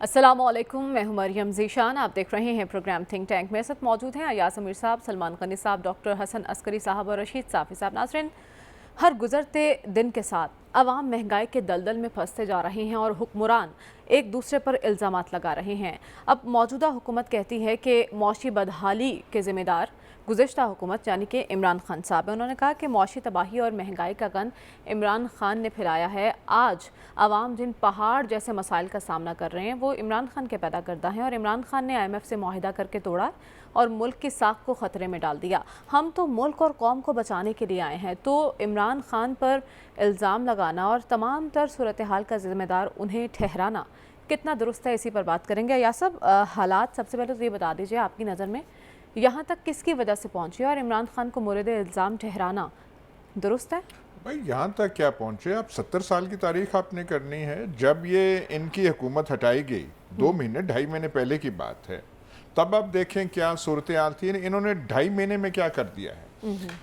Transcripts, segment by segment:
السلام علیکم، میں ہوں مریم ذیشان۔ آپ دیکھ رہے ہیں پروگرام تھنک ٹینک۔ میرے ساتھ موجود ہیں ایاز امیر صاحب، سلمان غنی صاحب، ڈاکٹر حسن عسکری صاحب اور رشید صافی صاحب۔ ناظرین، ہر گزرتے دن کے ساتھ عوام مہنگائی کے دلدل میں پھنستے جا رہے ہیں اور حکمران ایک دوسرے پر الزامات لگا رہے ہیں۔ اب موجودہ حکومت کہتی ہے کہ معاشی بدحالی کے ذمہ دار گزشتہ حکومت یعنی کہ عمران خان صاحب ہے۔ انہوں نے کہا کہ معاشی تباہی اور مہنگائی کا گن عمران خان نے پھیلایا ہے۔ آج عوام جن پہاڑ جیسے مسائل کا سامنا کر رہے ہیں وہ عمران خان کے پیدا کردہ ہیں، اور عمران خان نے IMF سے معاہدہ کر کے توڑا اور ملک کی ساکھ کو خطرے میں ڈال دیا۔ ہم تو ملک اور قوم کو بچانے کے لیے آئے ہیں، تو عمران خان پر الزام لگانا اور تمام تر صورتحال کا ذمہ دار انہیں ٹھہرانا کتنا درست ہے، اسی پر بات کریں گے۔ یا سب حالات سب سے پہلے تو یہ بتا دیجئے آپ کی نظر میں یہاں تک کس کی وجہ سے پہنچے اور عمران خان کو مورد الزام ٹھہرانا درست ہے؟ بھائی یہاں تک کیا پہنچے؟ اب 70 سال کی تاریخ آپ نے کرنی ہے۔ جب یہ ان کی حکومت ہٹائی گئی 2 مہینے 2.5 مہینے پہلے کی بات ہے، تب آپ دیکھیں کیا صورتحال تھی۔ انہوں نے 2.5 مہینے میں کیا کر دیا ہے۔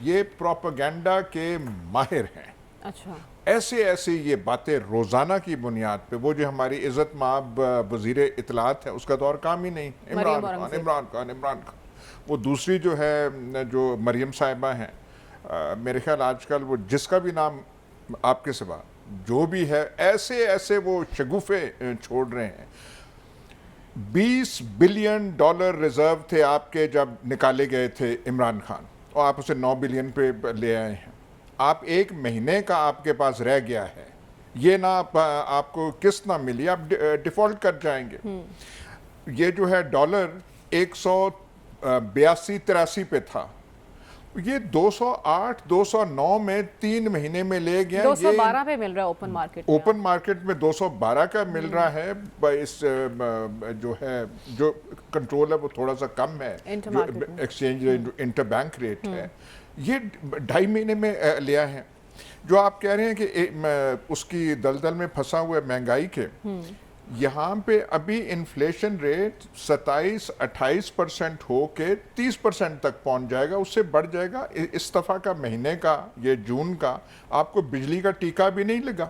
یہ پروپیگنڈا کے ماہر ہیں۔ اچھا، ایسے یہ باتیں روزانہ کی بنیاد پہ، وہ جو ہماری عزت مآب وزیر اطلاعات ہے اس کا تو اور کام ہی نہیں، عمران خان۔ وہ دوسری جو ہے جو مریم صاحبہ ہیں، میرے خیال آج کل وہ جس کا بھی نام آپ کے سوا جو بھی ہے، ایسے وہ شگوفے چھوڑ رہے ہیں۔ $20 بلین ریزرو تھے آپ کے جب نکالے گئے تھے عمران خان، اور آپ اسے 9 بلین پہ لے آئے ہیں۔ آپ 1 مہینے کا آپ کے پاس رہ گیا ہے، یہ نہ آپ کو قسط نہ ملی، آپ ڈیفالٹ کر جائیں گے۔ یہ جو ہے ڈالر 182-83 پہ تھا، یہ 208 209 میں 3 مہینے میں لے گیا۔ 212 پہ مل رہا ہے اوپن مارکیٹ میں۔ اوپن مارکیٹ میں 212 کا مل رہا ہے۔ اس جو ہے جو کنٹرول ہے وہ تھوڑا سا کم ہے، جو ایکسچینج انٹر بینک ریٹ ہے، یہ 2.5 مہینے میں لیا ہے۔ جو آپ کہہ رہے ہیں کہ اس کی دلدل میں پھنسا ہوا ہے مہنگائی کے، یہاں پہ ابھی انفلیشن ریٹ 27-28% ہو کے 30% تک پہنچ جائے گا، اس سے بڑھ جائے گا۔ اس دفعہ کا مہینے کا، یہ جون کا، آپ کو بجلی کا ٹیکہ بھی نہیں لگا۔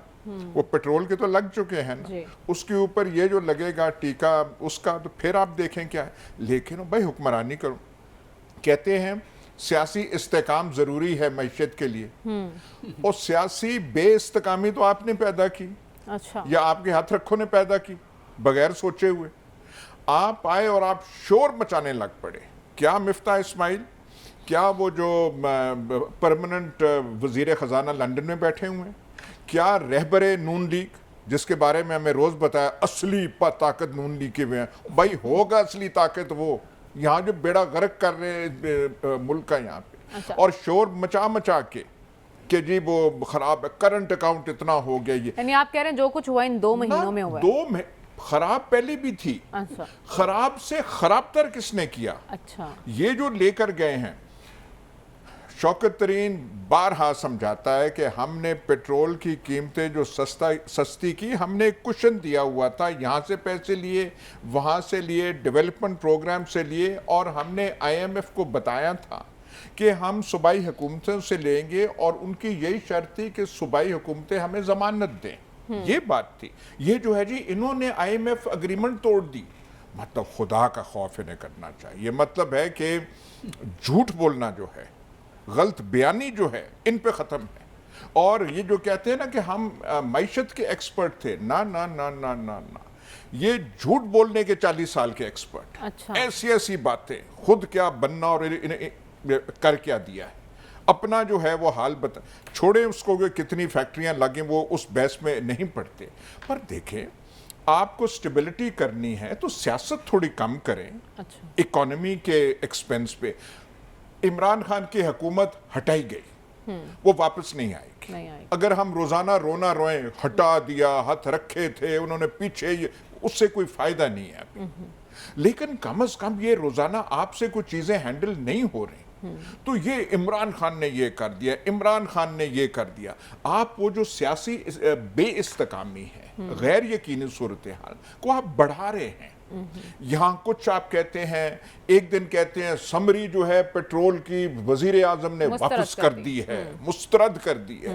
وہ پیٹرول کے تو لگ چکے ہیں نا، اس کے اوپر یہ جو لگے گا ٹیکہ اس کا، تو پھر آپ دیکھیں کیا ہے۔ لیکن بھائی حکمرانی کرو، کہتے ہیں سیاسی استحکام ضروری ہے معیشت کے لیے، اور سیاسی بے استحکامی تو آپ نے پیدا کی، اچھا، یا آپ کے ہاتھ رکھوں نے پیدا کی بغیر سوچے ہوئے۔ آپ آئے اور آپ شور مچانے لگ پڑے۔ کیا مفتاح اسماعیل، کیا وہ جو پرماننٹ وزیر خزانہ لندن میں بیٹھے ہوئے ہیں، کیا رہبر نون لیگ جس کے بارے میں ہمیں روز بتایا اصلی طاقت نون لیگ کے میں ہے، بھائی ہوگا اصلی طاقت وہ یہاں جو بیڑا غرق کر رہے ہیں ملک کا یہاں پہ، اور شور مچا کے کہ جی وہ خراب ہے، کرنٹ اکاؤنٹ اتنا ہو گیا۔ یہ یعنی آپ کہہ رہے ہیں جو کچھ ہوا ان 2 مہینوں میں ہوا ہے؟ خراب پہلے بھی تھی، خراب سے خراب تر کس نے کیا؟ اچھا، یہ جو لے کر گئے ہیں، شوکت ترین بارہا سمجھاتا ہے کہ ہم نے پیٹرول کی قیمتیں جو سستی کی، ہم نے ایک کشن دیا ہوا تھا، یہاں سے پیسے لیے، وہاں سے لیے، ڈیولپمنٹ پروگرام سے لیے، اور ہم نے IMF کو بتایا تھا کہ ہم صوبائی حکومتوں سے لیں گے، اور ان کی یہی شرط تھی کہ صوبائی حکومتیں ہمیں ضمانت دیں۔ یہ بات تھی۔ یہ جو ہے جی انہوں نے IMF اگریمنٹ توڑ دی۔ مطلب خدا کا خوف انہیں کرنا چاہیے۔ یہ مطلب ہے کہ جھوٹ بولنا جو ہے، غلط بیانی جو ہے، ان پہ ختم ہے۔ اور یہ جو کہتے ہیں نا کہ ہم معیشت کے ایکسپرٹ تھے، نہ، یہ جھوٹ بولنے کے 40 سال کے ایکسپرٹ۔ ایسی باتیں، خود کیا بننا اور کر کیا دیا ہے، اپنا جو ہے وہ حال بتا چھوڑیں اس کو کہ کتنی فیکٹریاں لگیں، وہ اس بحث میں نہیں پڑتے۔ پر دیکھیں آپ کو سٹیبلٹی کرنی ہے تو سیاست تھوڑی کم کریں اکانومی کے ایکسپنس پہ۔ عمران خان کی حکومت ہٹائی گئی، وہ واپس نہیں آئے گی۔ اگر ہم روزانہ رونا روئیں، ہٹا دیا، ہاتھ رکھے تھے انہوں نے پیچھے، اس سے کوئی فائدہ نہیں ہے ابھی۔ لیکن کم از کم یہ روزانہ آپ سے کوئی چیزیں ہینڈل نہیں ہو رہی، تو یہ عمران خان نے یہ کر دیا، عمران خان نے یہ کر دیا۔ آپ وہ جو سیاسی بے استحکامی ہے، غیر یقینی صورتحال کو آپ بڑھا رہے ہیں۔ یہاں کچھ آپ کہتے ہیں، ایک دن کہتے ہیں سمری جو ہے پیٹرول کی وزیر اعظم نے واپس کر دی ہے، مسترد کر دی ہے۔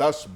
10,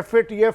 FATF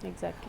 Exactly.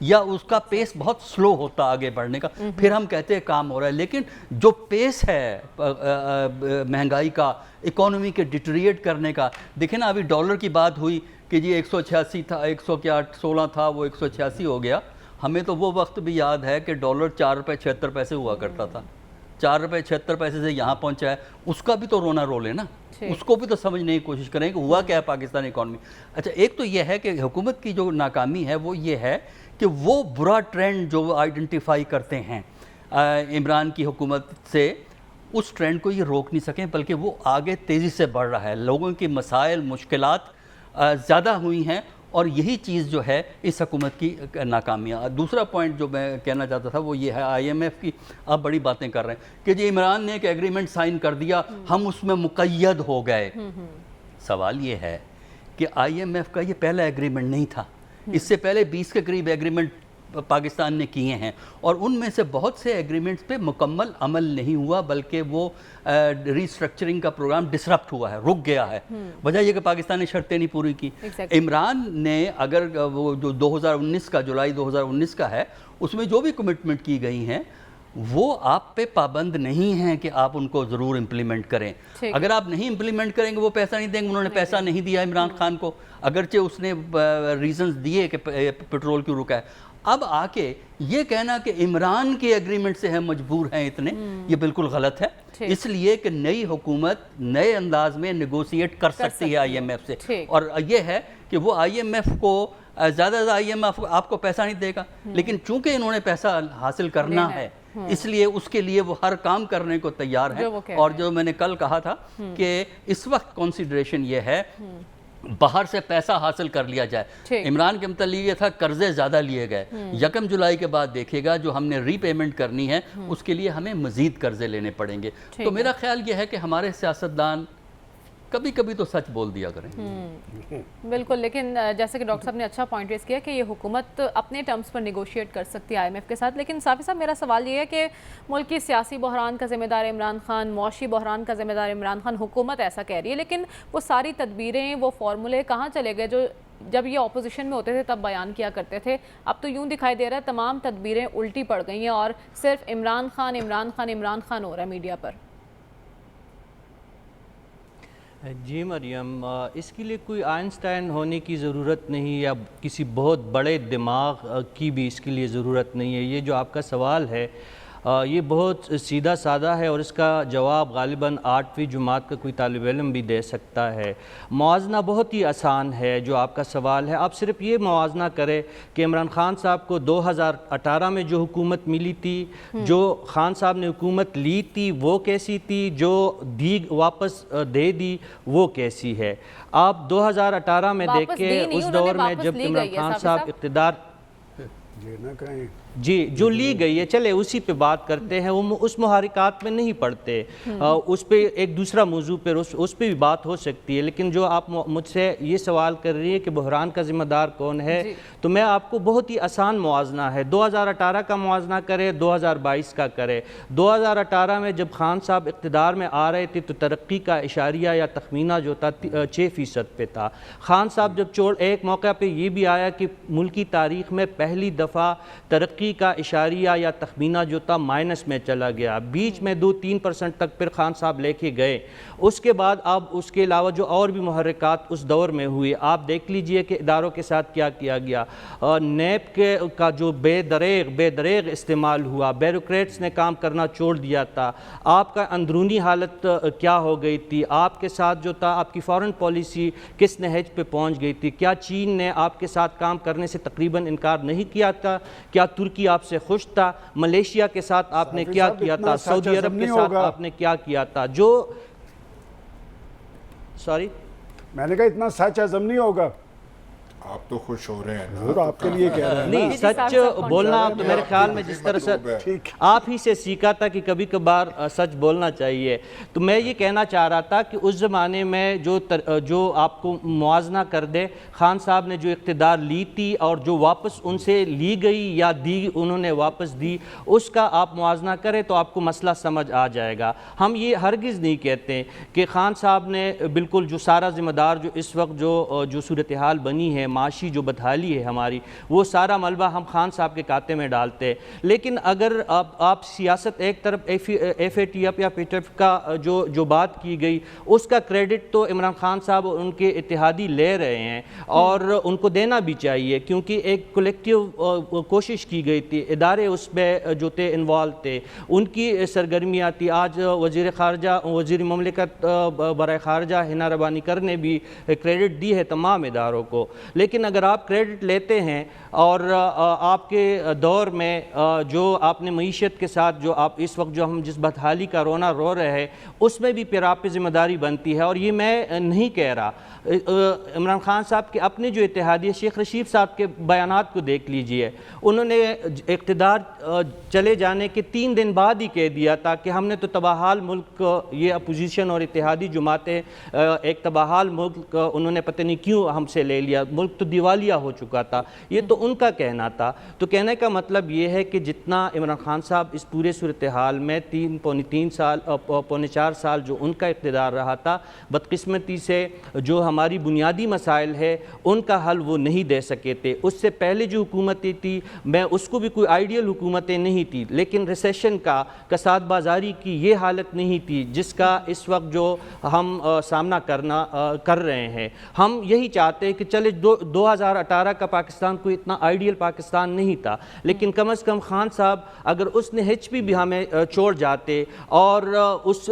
یا اس کا پیس بہت سلو ہوتا آگے بڑھنے کا، پھر ہم کہتے ہیں کام ہو رہا ہے. لیکن جو پیس ہے مہنگائی کا، اکانومی کے ڈیٹریٹ کرنے کا، دیکھیں نا ابھی ڈالر کی بات ہوئی کہ جی 186 تھا، 116 تھا، وہ 186 ہو گیا. ہمیں تو وہ وقت بھی یاد ہے کہ ڈالر 4 روپے 76 پیسے ہوا کرتا تھا. 4 روپے 76 پیسے سے یہاں پہنچا ہے. اس کا بھی تو رونا رول ہے نا، اس کو بھی تو سمجھنے کی کوشش کریں کہ ہوا کیا ہے پاکستانی اکانومی. اچھا ایک تو یہ ہے کہ حکومت کی جو ناکامی ہے وہ یہ ہے کہ وہ برا ٹرینڈ جو آئیڈینٹیفائی کرتے ہیں عمران کی حکومت سے، اس ٹرینڈ کو یہ روک نہیں سکیں، بلکہ وہ آگے تیزی سے بڑھ رہا ہے. لوگوں کی مسائل مشکلات زیادہ ہوئی ہیں، اور یہی چیز جو ہے اس حکومت کی ناکامیاں. دوسرا پوائنٹ جو میں کہنا چاہتا تھا وہ یہ ہے آئی ایم ایف کی. آپ بڑی باتیں کر رہے ہیں کہ جی عمران نے ایک ایگریمنٹ سائن کر دیا، ہم اس میں مقید ہو گئے. سوال یہ ہے کہ آئی ایم ایف کا یہ پہلا ایگریمنٹ نہیں تھا. اس سے پہلے 20 کے قریب ایگریمنٹ پاکستان نے کیے ہیں، اور ان میں سے بہت سے ایگریمنٹس پہ مکمل عمل نہیں ہوا، بلکہ وہ ریسٹرکچرنگ کا پروگرام ڈسرپٹ ہوا ہے، رک گیا ہے. وجہ یہ کہ پاکستان نے شرطیں نہیں پوری کی. عمران نے اگر وہ جو 2019 کا جولائی 2019 کا ہے، اس میں جو بھی کمٹمنٹ کی گئی ہیں وہ آپ پہ پابند نہیں ہیں کہ آپ ان کو ضرور امپلیمنٹ کریں. اگر آپ نہیں امپلیمنٹ کریں گے وہ پیسہ نہیں دیں گے. انہوں نے پیسہ نہیں دیا عمران خان کو، اگرچہ اس نے ریزنز دیے کہ پیٹرول کیوں رکا ہے. اب آ کے یہ کہنا کہ عمران کے ایگریمنٹ سے ہم مجبور ہیں اتنے، یہ بالکل غلط ہے. اس لیے کہ نئی حکومت نئے انداز میں نیگوسیٹ کر سکتی ہے آئی ایم ایف سے. اور یہ ہے کہ وہ آئی ایم ایف کو زیادہ آئی ایم ایف آپ کو پیسہ نہیں دے گا، لیکن چونکہ انہوں نے پیسہ حاصل کرنا ہے اس لیے اس کے لیے وہ ہر کام کرنے کو تیار ہے. اور جو میں نے کل کہا تھا کہ اس وقت کنسیڈریشن یہ ہے باہر سے پیسہ حاصل کر لیا جائے. عمران کے متعلق یہ تھا قرضے زیادہ لیے گئے. 1 جولائی کے بعد دیکھے گا جو ہم نے ری پیمنٹ کرنی ہے اس کے لیے ہمیں مزید قرضے لینے پڑیں گے. تو میرا خیال یہ ہے کہ ہمارے سیاستدان کبھی کبھی تو سچ بول دیا کریں. بالکل. لیکن جیسے کہ ڈاکٹر صاحب نے اچھا پوائنٹ ریز کیا کہ یہ حکومت اپنے ٹرمز پر نیگوشیٹ کر سکتی ہے آئی ایم ایف کے ساتھ. لیکن صافی صاحب میرا سوال یہ ہے کہ ملک کی سیاسی بحران کا ذمہ دار عمران خان، معاشی بحران کا ذمہ دار عمران خان، حکومت ایسا کہہ رہی ہے، لیکن وہ ساری تدبیریں، وہ فارمولے کہاں چلے گئے جو جب یہ اپوزیشن میں ہوتے تھے تب بیان کیا کرتے تھے؟ اب تو یوں دکھائی دے رہا ہے تمام تدبیریں الٹی پڑ گئی ہیں اور صرف عمران خان عمران خان عمران خان ہو رہا ہے میڈیا پر. جی مریم، اس کے لیے کوئی آئنسٹائن ہونے کی ضرورت نہیں یا کسی بہت بڑے دماغ کی بھی اس کے لیے ضرورت نہیں ہے. یہ جو آپ کا سوال ہے یہ بہت سیدھا سادہ ہے اور اس کا جواب غالباً 8ویں جماعت کا کوئی طالب علم بھی دے سکتا ہے. موازنہ بہت ہی آسان ہے جو آپ کا سوال ہے. آپ صرف یہ موازنہ کریں کہ عمران خان صاحب کو 2018 میں جو حکومت ملی تھی، جو خان صاحب نے حکومت لی تھی وہ کیسی تھی، جو واپس دے دی وہ کیسی ہے. آپ 2018 میں دیکھیں اس دور میں جب عمران خان صاحب اقتدار جی جو لی گئی ہے، چلے اسی پہ بات کرتے ہیں. وہ اس محرکات میں نہیں پڑھتے، اس پہ ایک دوسرا موضوع پہ اس پہ بھی بات ہو سکتی ہے. لیکن جو آپ مجھ سے یہ سوال کر رہی ہے کہ بحران کا ذمہ دار کون ہے، تو میں آپ کو بہت ہی آسان موازنہ ہے. 2018 کا موازنہ کرے، 2022 کا کرے. 2018 میں جب خان صاحب اقتدار میں آ رہے تھے تو ترقی کا اشاریہ یا تخمینہ جو تھا 6% پہ تھا. خان صاحب جب ایک موقع پہ یہ بھی آیا کہ ملکی تاریخ میں پہلی دفعہ ترقی کا اشاریہ یا تخمینہ جو تھا مائنس میں چلا گیا. بیچ میں 2-3% تک پھر خان صاحب لے کے گئے. اس کے بعد اب اس کے علاوہ جو اور بھی محرکات اس دور میں ہوئے آپ دیکھ لیجئے کہ اداروں کے ساتھ کیا کیا گیا. نیب کا جو بے دریغ استعمال ہوا، بیوروکریٹس نے کام کرنا چھوڑ دیا تھا. آپ کا اندرونی حالت کیا ہو گئی تھی، آپ کے ساتھ جو تھا آپ کی فارن پالیسی کس نہج پہ پہنچ گئی تھی. کیا چین نے آپ کے ساتھ کام کرنے سے تقریباً انکار نہیں کیا تھا؟ کیا ترکی آپ سے خوش تھا؟ ملیشیا کے ساتھ آپ نے کیا کیا تھا؟ سعودی عرب کے ساتھ آپ نے کیا کیا تھا؟ میں نے کہا اتنا سچ ہضم نہیں ہوگا. آپ تو خوش ہو رہے ہیں ضرور آپ کے لیے کہہ رہے ہیں. نہیں، سچ بولنا تو میرے خیال میں جس طرح سے آپ ہی سے سیکھا تھا کہ کبھی کبھار سچ بولنا چاہیے. تو میں یہ کہنا چاہ رہا تھا کہ اس زمانے میں جو آپ کو موازنہ کر دے، خان صاحب نے جو اقتدار لی تھی اور جو واپس ان سے لی گئی یا دی انہوں نے واپس دی، اس کا آپ موازنہ کریں تو آپ کو مسئلہ سمجھ آ جائے گا. ہم یہ ہرگز نہیں کہتے کہ خان صاحب نے بالکل جو سارا ذمہ دار جو اس وقت جو صورتحال بنی ہے معاشی جو بدحالی ہے ہماری، وہ سارا ملبہ ہم خان صاحب کے کاتے میں ڈالتے ہیں. لیکن اگر آپ سیاست ایک طرف ایف اے ٹی ایف یا پی ٹی ایف کا جو بات کی گئی اس کا کریڈٹ تو عمران خان صاحب ان کے اتحادی لے رہے ہیں اور ان کو دینا بھی چاہیے، کیونکہ ایک کولیکٹیو کوشش کی گئی تھی، ادارے اس میں جو تھے انوالو تھے، ان کی سرگرمیاں تھی. آج وزیر مملکت برائے خارجہ ہنا ربانی کر نے بھی کریڈٹ دی ہے تمام اداروں کو. لیکن اگر آپ کریڈٹ لیتے ہیں اور آپ کے دور میں جو آپ نے معیشت کے ساتھ جو آپ اس وقت جو ہم جس بدحالی کا رونا رو رہے ہیں اس میں بھی پھر آپ پہ ذمہ داری بنتی ہے. اور یہ میں نہیں کہہ رہا، عمران خان صاحب کے اپنے جو اتحادی شیخ رشید صاحب کے بیانات کو دیکھ لیجئے، انہوں نے اقتدار چلے جانے کے 3 دن بعد ہی کہہ دیا تھا کہ ہم نے تو تباہال ملک، یہ اپوزیشن اور اتحادی جماعتیں ایک تباہال ملک انہوں نے پتہ نہیں کیوں ہم سے لے لیا، ملک تو دیوالیہ ہو چکا تھا. یہ تو ان کا کہنا تھا. تو کہنے کا مطلب یہ ہے کہ جتنا عمران خان صاحب اس پورے صورتحال میں پونے 4 سال جو ان کا اقتدار رہا تھا، بدقسمتی سے جو ہماری بنیادی مسائل ہے ان کا حل وہ نہیں دے سکے تھے. اس سے پہلے جو حکومتیں تھی میں اس کو بھی کوئی آئیڈیل حکومتیں نہیں تھی، لیکن ریسیشن کا، کساد بازاری کی یہ حالت نہیں تھی جس کا اس وقت جو ہم سامنا کر رہے ہیں. ہم یہی چاہتے ہیں کہ چلے 2018 کا پاکستان کوئی اتنا آئیڈیل پاکستان نہیں تھا، لیکن کم از کم خان صاحب اگر اس نے ایچ پی بھی ہمیں چھوڑ جاتے اور اس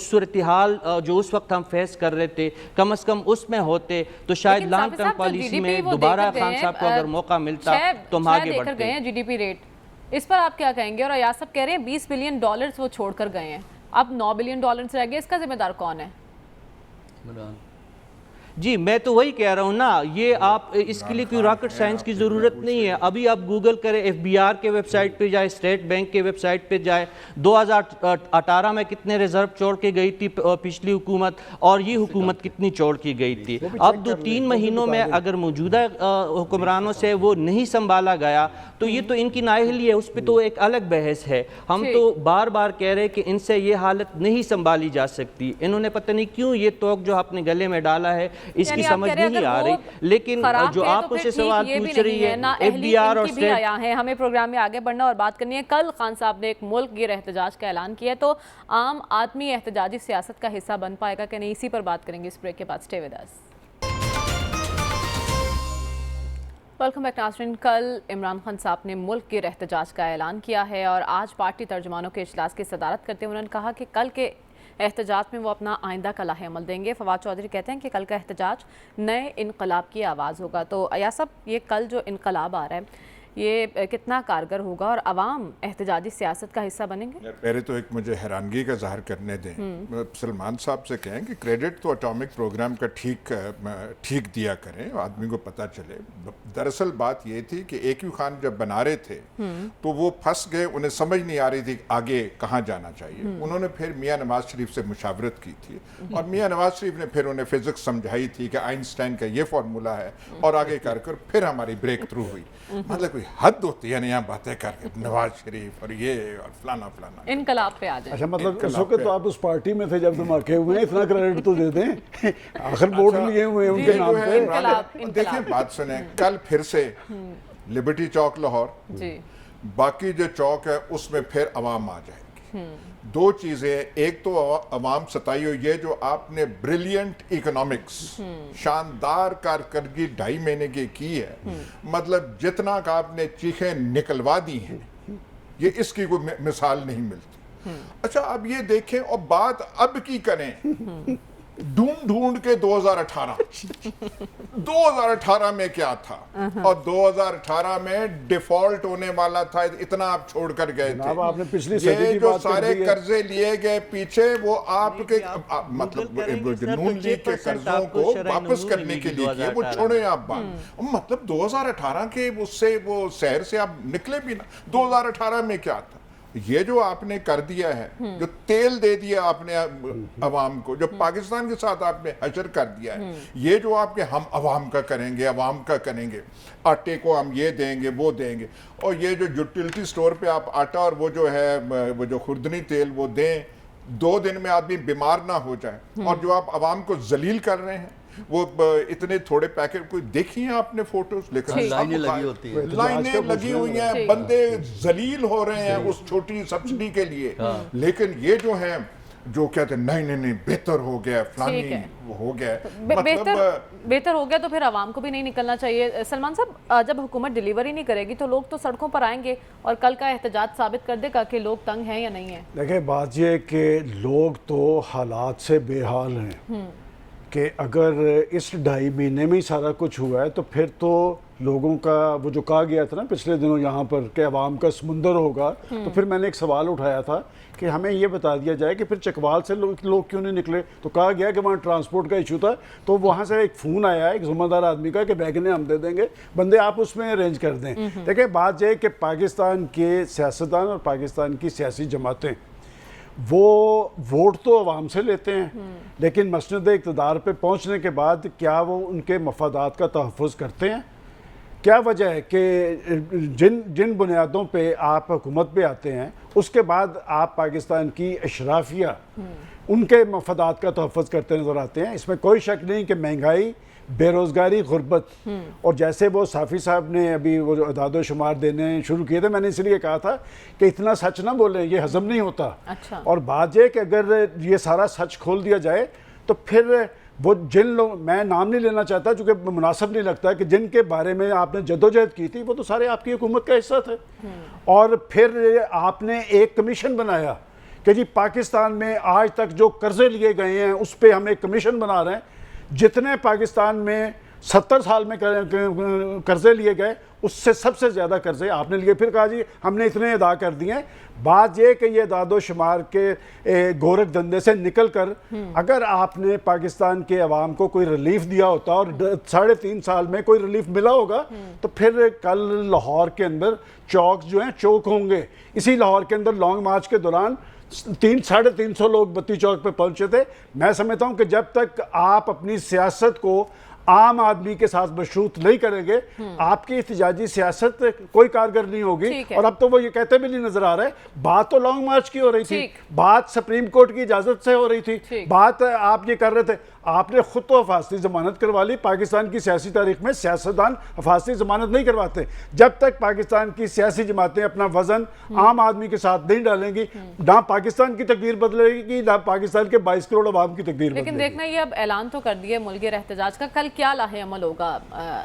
صورتحال جو اس وقت ہم فیس کر رہے تھے کم از کم اس میں ہوتے تو شاید لانگ ٹرم پالیسی میں دوبارہ خان صاحب کو اگر موقع ملتا تو ہم آگے بڑھتے. گئے ہیں جی ڈی پی ریٹ، اس پر آپ کیا کہیں گے؟ اور ایاز صاحب کہہ رہے ہیں 20 بلین ڈالرز وہ چھوڑ کر گئے ہیں، اب 9 بلین ڈالرز رہ گئے، اس کا ذمہ دار کون ہے؟ جی میں تو وہی کہہ رہا ہوں نا، یہ آپ اس کے لیے کوئی راکٹ سائنس کی ضرورت نہیں ہے. ابھی آپ گوگل کریں، ایف بی آر کے ویب سائٹ پہ جائے، اسٹیٹ بینک کے ویب سائٹ پہ جائے، 2018 میں کتنے ریزرو چھوڑ کے گئی تھی پچھلی حکومت اور یہ حکومت کتنی چھوڑ کی گئی تھی. اب 2-3 مہینوں میں اگر موجودہ حکمرانوں سے وہ نہیں سنبھالا گیا تو یہ تو ان کی نااہلی ہے، اس پہ تو ایک الگ بحث ہے. ہم تو بار بار کہہ رہے کہ ان سے یہ حالت نہیں سنبھالی جا سکتی. انہوں نے پتہ نہیں کیوں یہ توق جو اپنے گلے میں ڈالا ہے اس کی سمجھ نہیں آ رہی. لیکن جو آپ مجھ سے سوال پوچھ رہی ہے ایف بی آر اور بھی آیا ہے، ہمیں پروگرام میں آگے بڑھنا اور بات کرنی ہے. کل خان صاحب نے ایک ملک گیر احتجاج کا اعلان کیا ہے، تو عام آدمی احتجاجی سیاست کا حصہ بن پائے گا کہ نہیں، اسی پر بات کریں گے اس بریک کے بعد. Stay with us. Welcome back ناظرین. کل عمران خان صاحب نے ملک گیر احتجاج کا اعلان کیا ہے اور آج پارٹی ترجمانوں کے اجلاس کی صدارت کرتے ہوئے انہوں نے کہا کہ کل کے احتجاج میں وہ اپنا آئندہ کا لاہ عمل دیں گے. فواد چودھری کہتے ہیں کہ کل کا احتجاج نئے انقلاب کی آواز ہوگا. تو ایاز صاحب، یہ کل جو انقلاب آ رہا ہے یہ کتنا کارگر ہوگا اور عوام احتجاجی سیاست کا حصہ بنیں گے؟ پہلے تو ایک مجھے حیرانگی کا اظہار کرنے دیں. سلمان صاحب سے کہیں کہ کریڈٹ تو اٹامک پروگرام کا ٹھیک دیا کریں، آدمی کو پتہ چلے. دراصل بات یہ تھی کہ ایک خان جب بنا رہے تھے تو وہ پھنس گئے، انہیں سمجھ نہیں آ رہی تھی آگے کہاں جانا چاہیے. انہوں نے پھر میاں نواز شریف سے مشاورت کی تھی اور میاں نواز شریف نے پھر انہیں فزکس سمجھائی تھی کہ آئنسٹائن کا یہ فارمولا ہے اور آگے کر پھر ہماری بریک تھرو ہوئی. مطلب کوئی حد ہوتی ہے نا یہاں باتیں کر کے نواز شریف اور یہ اور فلانا فلانا. انقلاب پہ آ جائیں. اچھا، مطلب اس وقت تو آپ اس پارٹی میں تھے جب دھماکے ہوئے ہیں، اتنا کریڈٹ تو دے دیں، آخر ووٹ لیے ہوئے ہیں ان کے نام پہ. دیکھیں بات سنیں، کل پھر سے لبرٹی چوک لاہور، باقی جو چوک ہے اس میں پھر عوام آ جائے گی. 2 چیزیں، ایک تو عوام ستائی ہوئی ہے جو آپ نے بریلینٹ اکنامکس، شاندار کارکردگی 2.5 مہینے کی ہے. مطلب جتنا کہ آپ نے چیخیں نکلوا دی ہیں یہ اس کی کوئی مثال نہیں ملتی. اچھا اب یہ دیکھیں اور بات اب کی کریں، ڈھونڈ کے 2018 میں کیا تھا اور 2018 میں ڈیفالٹ ہونے والا تھا، اتنا آپ چھوڑ کر گئے تھے. یہ جو سارے قرضے لیے گئے پیچھے وہ آپ کے مطلب نون لیگ کے قرضوں کو واپس کرنے کے لیے کیے، وہ چھوڑیں آپ بات. مطلب 2018 کے اس سے وہ سیر سے آپ نکلے بھی نا. 2018 میں کیا تھا؟ یہ جو آپ نے کر دیا ہے، جو تیل دے دیا آپ نے عوام کو، جو پاکستان کے ساتھ آپ نے حشر کر دیا ہے، یہ جو آپ کے ہم عوام کا کریں گے، عوام کا کریں گے، آٹے کو ہم یہ دیں گے وہ دیں گے، اور یہ جو یوٹیلٹی سٹور پہ آپ آٹا اور وہ جو ہے وہ جو خوردنی تیل وہ دیں، 2 دن میں آدمی بیمار نہ ہو جائے، اور جو آپ عوام کو ذلیل کر رہے ہیں. وہ اتنے تھوڑے پیکٹ کوئی دیکھی ہیں آپ نے فوٹوز؟ لیکن لائنیں لگی ہوتی ہیں، لائنیں لگی ہوئی ہیں، بندے ذلیل ہو رہے ہیں اس چھوٹی سبسڈی کے لیے. لیکن یہ جو ہیں جو کہتے ہیں نہیں بہتر ہو گیا فلانی ہو گیا، بہتر ہو گیا تو پھر عوام کو بھی نہیں نکلنا چاہیے. سلمان صاحب، جب حکومت ڈیلیوری نہیں کرے گی تو لوگ تو سڑکوں پر آئیں گے اور کل کا احتجاج ثابت کر دے گا کہ لوگ تنگ ہیں یا نہیں ہیں. دیکھیں بات یہ کہ لوگ تو حالات سے بے حال ہیں کہ اگر اس 2.5 مہینے میں ہی سارا کچھ ہوا ہے تو پھر تو لوگوں کا وہ جو کہا گیا تھا نا پچھلے دنوں یہاں پر کہ عوام کا سمندر ہوگا، تو پھر میں نے ایک سوال اٹھایا تھا کہ ہمیں یہ بتا دیا جائے کہ پھر چکوال سے لوگ کیوں نہیں نکلے. تو کہا گیا کہ وہاں ٹرانسپورٹ کا ایشو تھا، تو وہاں سے ایک فون آیا ایک ذمہ دار آدمی کا کہ بیگنیں ہم دے دیں گے، بندے آپ اس میں ارینج کر دیں. دیکھیں بات یہ کہ پاکستان کے سیاستدان اور پاکستان کی سیاسی جماعتیں وہ ووٹ تو عوام سے لیتے ہیں، لیکن مسند اقتدار پہ پہنچنے کے بعد کیا وہ ان کے مفادات کا تحفظ کرتے ہیں؟ کیا وجہ ہے کہ جن بنیادوں پہ آپ حکومت پہ آتے ہیں اس کے بعد آپ پاکستان کی اشرافیہ ان کے مفادات کا تحفظ کرتے نظر آتے ہیں؟ اس میں کوئی شک نہیں کہ مہنگائی، بے روزگاری، غربت، اور جیسے وہ صافی صاحب نے ابھی وہ اعداد و شمار دینے شروع کیے تھے، میں نے اس لیے کہا تھا کہ اتنا سچ نہ بولیں، یہ ہضم نہیں ہوتا. اور بات یہ کہ اگر یہ سارا سچ کھول دیا جائے تو پھر وہ جن لوگ، میں نام نہیں لینا چاہتا چونکہ مناسب نہیں لگتا، کہ جن کے بارے میں آپ نے جدوجہد کی تھی وہ تو سارے آپ کی حکومت کا حصہ تھے. اور پھر آپ نے ایک کمیشن بنایا کہ جی پاکستان میں آج تک جو قرضے لیے گئے ہیں اس پہ ہم ایک کمیشن بنا رہے ہیں. جتنے پاکستان میں 70 سال میں قرضے لیے گئے اس سے سب سے زیادہ قرضے آپ نے لیے. پھر کہا جی ہم نے اتنے ادا کر دیے ہیں. بات یہ کہ یہ اعداد و شمار کے گورکھ دھندے سے نکل کر اگر آپ نے پاکستان کے عوام کو کوئی ریلیف دیا ہوتا اور 3.5 سال میں کوئی ریلیف ملا ہوگا تو پھر کل لاہور کے اندر چوک جو ہیں چوک ہوں گے. اسی لاہور کے اندر لانگ مارچ کے دوران 350 لوگ بتی چوک پہ پہنچے تھے. میں سمجھتا ہوں کہ جب تک آپ اپنی سیاست کو عام آدمی کے ساتھ مشروط نہیں کریں گے آپ کی احتجاجی سیاست کوئی کارگر نہیں ہوگی. اور اب تو وہ یہ کہتے بھی نہیں نظر آ رہے. بات تو لانگ مارچ کی ہو رہی تھی، بات سپریم کورٹ کی اجازت سے ہو رہی تھی، بات آپ یہ کر رہے تھے. آپ نے خود تو حفاظتی ضمانت کروا لی. پاکستان کی سیاسی تاریخ میں سیاستدان حفاظتی ضمانت نہیں کرواتے. جب تک پاکستان کی سیاسی جماعتیں اپنا وزن عام آدمی کے ساتھ نہیں ڈالیں گی، نہ پاکستان کی تقدیر بدلے گی نہ پاکستان کے 22 کروڑ عوام کی تقدیر بدلے گی. لیکن دیکھنا یہ اب اعلان تو کر دیے ملک احتجاج کا، کل کیا لاہ عمل ہوگا؟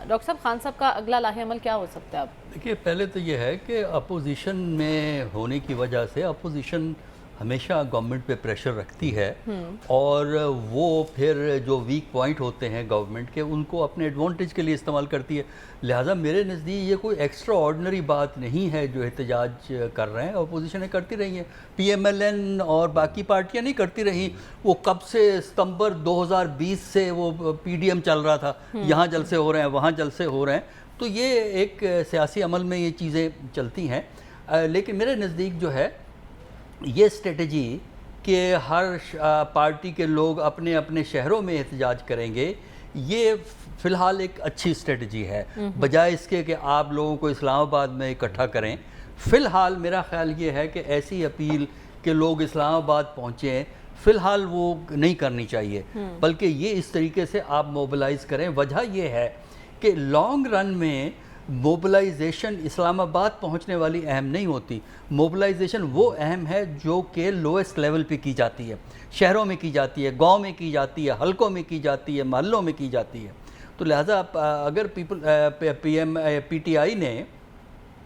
ڈاکٹر صاحب، خان صاحب کا اگلا لاہ عمل کیا ہو سکتا ہے اب؟ دیکھیے پہلے تو یہ ہے کہ اپوزیشن میں ہونے کی وجہ سے اپوزیشن ہمیشہ گورنمنٹ پہ پریشر رکھتی ہے اور وہ پھر جو ویک پوائنٹ ہوتے ہیں گورنمنٹ کے ان کو اپنے ایڈوانٹیج کے لیے استعمال کرتی ہے. لہٰذا میرے نزدیک یہ کوئی ایکسٹرا آرڈنری بات نہیں ہے جو احتجاج کر رہے ہیں. اپوزیشنیں کرتی رہی ہیں، پی ایم ایل این اور باقی پارٹیاں نہیں کرتی رہیں. وہ کب سے ستمبر 2020 سے وہ پی ڈی ایم چل رہا تھا، یہاں جلسے ہو رہے ہیں وہاں جلسے ہو رہے ہیں. تو یہ ایک سیاسی عمل میں یہ چیزیں چلتی ہیں. لیکن میرے نزدیک جو ہے یہ اسٹریٹجی کہ ہر پارٹی کے لوگ اپنے اپنے شہروں میں احتجاج کریں گے، یہ فی الحال ایک اچھی اسٹریٹجی ہے بجائے اس کے کہ آپ لوگوں کو اسلام آباد میں اکٹھا کریں. فی الحال میرا خیال یہ ہے کہ ایسی اپیل کہ لوگ اسلام آباد پہنچیں فی الحال وہ نہیں کرنی چاہیے، بلکہ یہ اس طریقے سے آپ موبلائز کریں. وجہ یہ ہے کہ لانگ رن میں موبلائزیشن اسلام آباد پہنچنے والی اہم نہیں ہوتی. موبلائزیشن وہ اہم ہے جو کہ لوئسٹ لیول پہ کی جاتی ہے، شہروں میں کی جاتی ہے، گاؤں میں کی جاتی ہے، حلقوں میں کی جاتی ہے، محلوں میں کی جاتی ہے. تو لہٰذا اگر پی ٹی آئی نے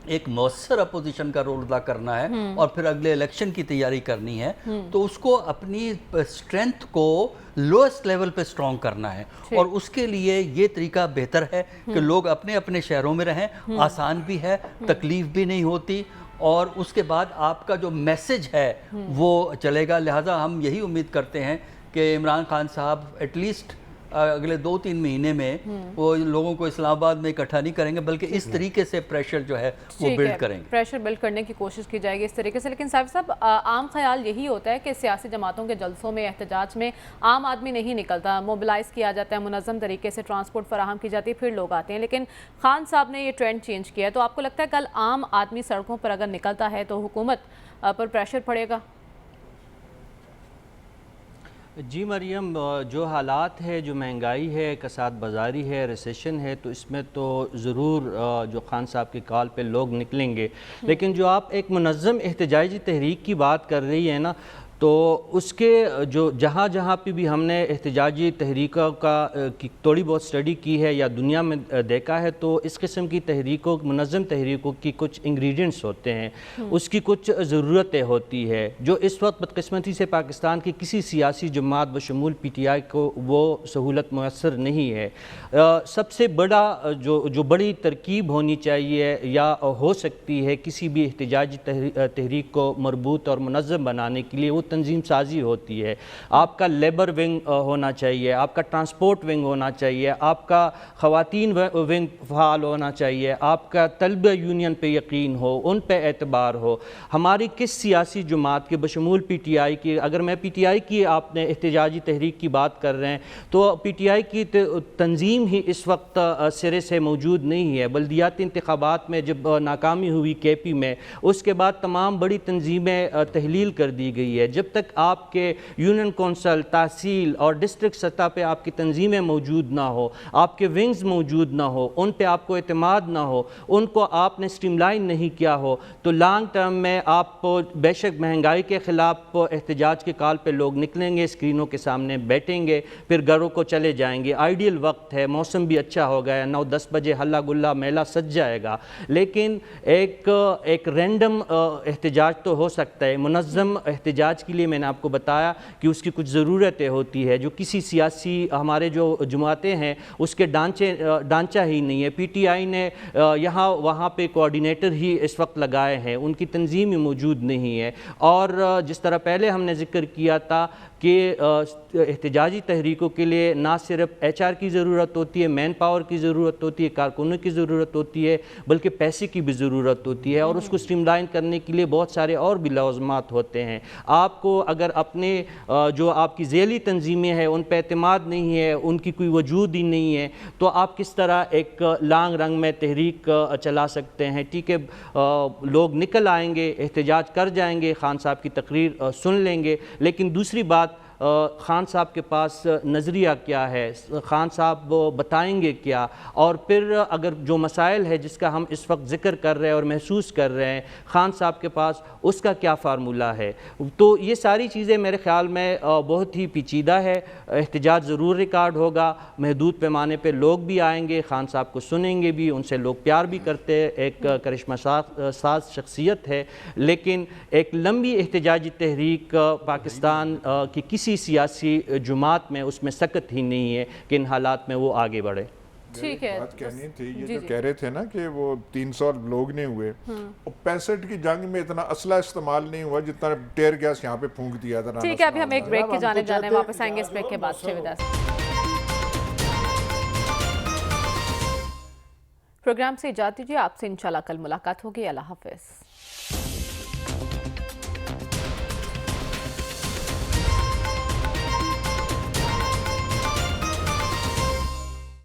ایک مؤثر اپوزیشن کا رول ادا کرنا ہے اور پھر اگلے الیکشن کی تیاری کرنی ہے تو اس کو اپنی اسٹرینتھ کو لوئسٹ لیول پہ اسٹرانگ کرنا ہے. اور اس کے لیے یہ طریقہ بہتر ہے کہ لوگ اپنے اپنے شہروں میں رہیں. آسان بھی ہے، تکلیف بھی نہیں ہوتی، اور اس کے بعد آپ کا جو میسج ہے وہ چلے گا. لہٰذا ہم یہی امید کرتے ہیں کہ عمران خان صاحب ایٹ لیسٹ اگلے 2-3 مہینے میں وہ لوگوں کو اسلام آباد میں اکٹھا نہیں کریں گے بلکہ اس طریقے سے پریشر جو ہے وہ بلڈ کریں گے. پریشر بلڈ کرنے کی کوشش کی جائے گی اس طریقے سے. لیکن صاحب صاحب، عام خیال یہی ہوتا ہے کہ سیاسی جماعتوں کے جلسوں میں احتجاج میں عام آدمی نہیں نکلتا، موبلائز کیا جاتا ہے، منظم طریقے سے ٹرانسپورٹ فراہم کی جاتی ہے، پھر لوگ آتے ہیں. لیکن خان صاحب نے یہ ٹرینڈ چینج کیا ہے، تو آپ کو لگتا ہے کل عام آدمی سڑکوں پر اگر نکلتا ہے تو حکومت پر پریشر پڑے گا؟ جی مریم، جو حالات ہے، جو مہنگائی ہے، کساد بازاری ہے، ریسیشن ہے، تو اس میں تو ضرور جو خان صاحب کے کال پہ لوگ نکلیں گے، لیکن جو آپ ایک منظم احتجاجی تحریک کی بات کر رہی ہیں نا، تو اس کے جو جہاں جہاں پہ بھی ہم نے احتجاجی تحریکوں کا تھوڑی بہت اسٹڈی کی ہے یا دنیا میں دیکھا ہے، تو اس قسم کی تحریکوں، منظم تحریکوں کی کچھ انگریڈینٹس ہوتے ہیں، اس کی کچھ ضرورتیں ہوتی ہے، جو اس وقت بدقسمتی سے پاکستان کی کسی سیاسی جماعت بشمول پی ٹی آئی کو وہ سہولت میسر نہیں ہے۔ سب سے بڑا جو بڑی ترکیب ہونی چاہیے یا ہو سکتی ہے کسی بھی احتجاجی تحریک کو مربوط اور منظم بنانے کے لیے، وہ تنظیم سازی ہوتی ہے۔ آپ کا لیبر ونگ ہونا چاہیے، آپ کا ٹرانسپورٹ ونگ ہونا چاہیے، آپ کا خواتین ونگ فعال ہونا چاہیے، آپ کا طلبہ یونین پہ یقین ہو، ان پہ اعتبار ہو۔ ہماری کس سیاسی جماعت کے بشمول پی ٹی آئی کی، اگر میں پی ٹی آئی کی آپ نے احتجاجی تحریک کی بات کر رہے ہیں، تو پی ٹی آئی کی تنظیم ہی اس وقت سرے سے موجود نہیں ہے۔ بلدیاتی انتخابات میں جب ناکامی ہوئی کے پی میں، اس کے بعد تمام بڑی تنظیمیں تحلیل کر دی گئی ہے۔ جب تک آپ کے یونین کونسل، تحصیل اور ڈسٹرکٹ سطح پہ آپ کی تنظیمیں موجود نہ ہو، آپ کے ونگز موجود نہ ہو، ان پہ آپ کو اعتماد نہ ہو، ان کو آپ نے سٹریم لائن نہیں کیا ہو، تو لانگ ٹرم میں آپ بے شک مہنگائی کے خلاف احتجاج کے کال پہ لوگ نکلیں گے، اسکرینوں کے سامنے بیٹھیں گے، پھر گھروں کو چلے جائیں گے۔ آئیڈیل وقت ہے، موسم بھی اچھا ہو گیا ہے، 9-10 بجے ہلا گلا میلہ سج جائے گا، لیکن ایک رینڈم احتجاج تو ہو سکتا ہے۔ منظم احتجاج کے لیے میں نے آپ کو بتایا کہ اس کی کچھ ضرورتیں ہوتی ہے، جو کسی سیاسی ہمارے جو جماعتیں ہیں اس کے ڈھانچہ ہی نہیں ہے۔ پی ٹی آئی نے یہاں وہاں پہ کوآرڈینیٹر ہی اس وقت لگائے ہیں، ان کی تنظیم ہی موجود نہیں ہے، اور جس طرح پہلے ہم نے ذکر کیا تھا کہ احتجاجی تحریکوں کے لیے نہ صرف ایچ آر کی ضرورت ہوتی ہے، مین پاور کی ضرورت ہوتی ہے، کارکنوں کی ضرورت ہوتی ہے، بلکہ پیسے کی بھی ضرورت ہوتی ہے، اور اس کو سٹریم لائن کرنے کے لیے بہت سارے اور بھی لوازمات ہوتے ہیں۔ آپ کو اگر اپنے جو آپ کی ذیلی تنظیمیں ہیں ان پہ اعتماد نہیں ہے، ان کی کوئی وجود ہی نہیں ہے، تو آپ کس طرح ایک لانگ رنگ میں تحریک چلا سکتے ہیں؟ ٹھیک ہے، لوگ نکل آئیں گے، احتجاج کر جائیں گے، خان صاحب کی تقریر سن لیں گے، لیکن دوسری بات، خان صاحب کے پاس نظریہ کیا ہے، خان صاحب بتائیں گے کیا، اور پھر اگر جو مسائل ہے جس کا ہم اس وقت ذکر کر رہے ہیں اور محسوس کر رہے ہیں، خان صاحب کے پاس اس کا کیا فارمولہ ہے؟ تو یہ ساری چیزیں میرے خیال میں بہت ہی پیچیدہ ہے۔ احتجاج ضرور ریکارڈ ہوگا، محدود پیمانے پہ لوگ بھی آئیں گے، خان صاحب کو سنیں گے بھی، ان سے لوگ پیار بھی کرتے ہیں، ایک کرشمہ ساز شخصیت ہے، لیکن ایک لمبی احتجاجی تحریک پاکستان کی کسی سیاسی جماعت میں اس میں سکت ہی نہیں ہے کہ ان حالات میں وہ آگے بڑھے۔ ٹھیک ہے، بات کہنی تھی، یہ جو کہہ رہے تھے نا کہ وہ 300 لوگ نہیں ہوئے، 65 کی جنگ میں اتنا اسلحہ استعمال نہیں ہوا جتنا ٹیئر گیس یہاں پہ پھونک دیا تھا۔ ٹھیک ہے، ابھی ہم ایک بریک کی جانب جانے ہیں، واپس آئیں گے اس بریک کے بعد۔ پروگرام سے اجازت دیجیے، آپ سے انشاءاللہ کل ملاقات ہوگی۔ اللہ حافظ۔